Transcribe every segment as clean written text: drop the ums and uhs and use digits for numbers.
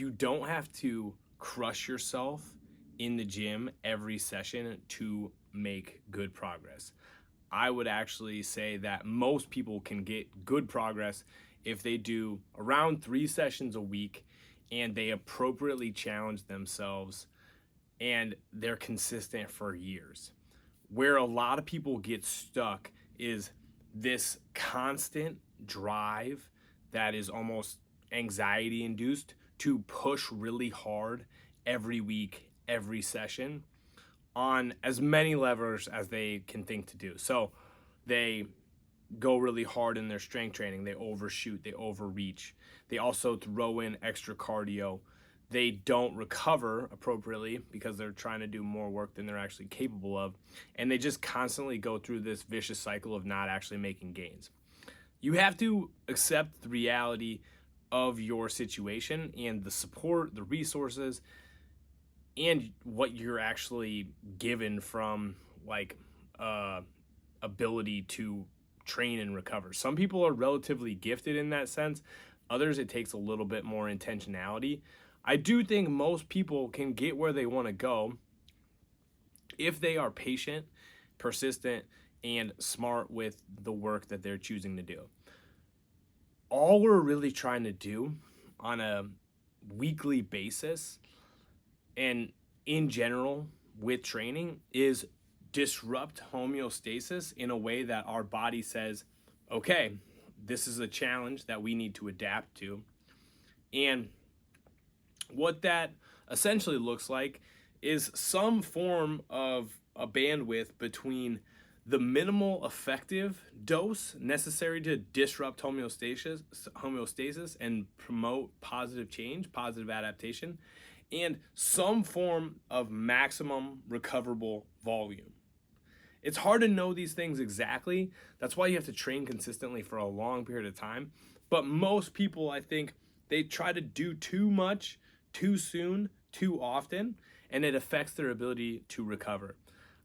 You don't have to crush yourself in the gym every session to make good progress. I would actually say that most people can get good progress if they do around 3 sessions a week and they appropriately challenge themselves and they're consistent for years. Where a lot of people get stuck is this constant drive that is almost anxiety induced to push really hard every week, every session on as many levers as they can think to do. So they go really hard in their strength training, they overshoot, they overreach. They also throw in extra cardio. They don't recover appropriately because they're trying to do more work than they're actually capable of. And they just constantly go through this vicious cycle of not actually making gains. You have to accept the reality of your situation and the support, the resources, and what you're actually given from like ability to train and recover. Some people are relatively gifted in that sense. Others, it takes a little bit more intentionality. I do think most people can get where they want to go if they are patient, persistent, and smart with the work that they're choosing to do. All we're really trying to do on a weekly basis and in general with training is disrupt homeostasis in a way that our body says, okay, this is a challenge that we need to adapt to. And what that essentially looks like is some form of a bandwidth between the minimal effective dose necessary to disrupt homeostasis and promote positive change, positive adaptation, and some form of maximum recoverable volume. It's hard to know these things exactly. That's why you have to train consistently for a long period of time. But most people, I think, they try to do too much, too soon, too often, and it affects their ability to recover.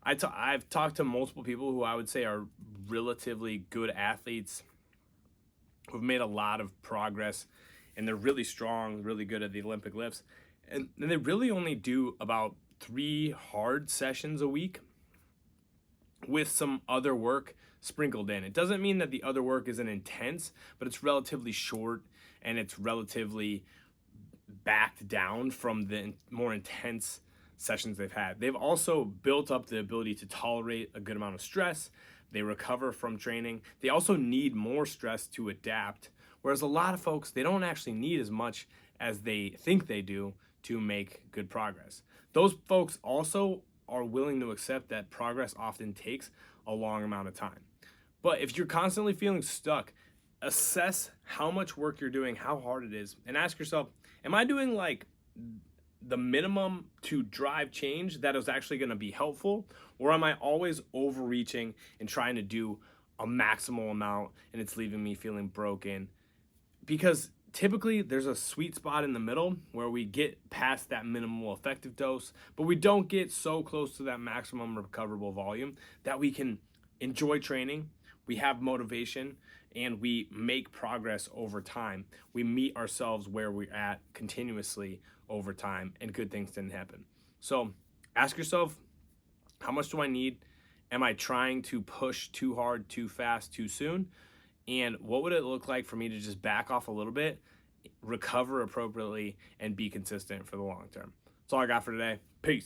I've talked to multiple people who I would say are relatively good athletes who've made a lot of progress, and they're really strong, really good at the Olympic lifts. And they really only do about 3 hard sessions a week with some other work sprinkled in. It doesn't mean that the other work isn't intense, but it's relatively short and it's relatively backed down from the more intense sessions they've had. They've also built up the ability to tolerate a good amount of stress. They recover from training. They also need more stress to adapt, whereas a lot of folks, they don't actually need as much as they think they do to make good progress. Those folks also are willing to accept that progress often takes a long amount of time. But if you're constantly feeling stuck, assess how much work you're doing, how hard it is, and ask yourself, am I doing like the minimum to drive change that is actually going to be helpful, or am I always overreaching and trying to do a maximal amount and it's leaving me feeling broken? Because typically there's a sweet spot in the middle where we get past that minimal effective dose, but we don't get so close to that maximum recoverable volume that we can enjoy training, we have motivation, and we make progress over time. We meet ourselves where we're at continuously over time, and good things didn't happen. So ask yourself, how much do I need? Am I trying to push too hard, too fast, too soon? And what would it look like for me to just back off a little bit, recover appropriately, and be consistent for the long term? That's all I got for today. Peace.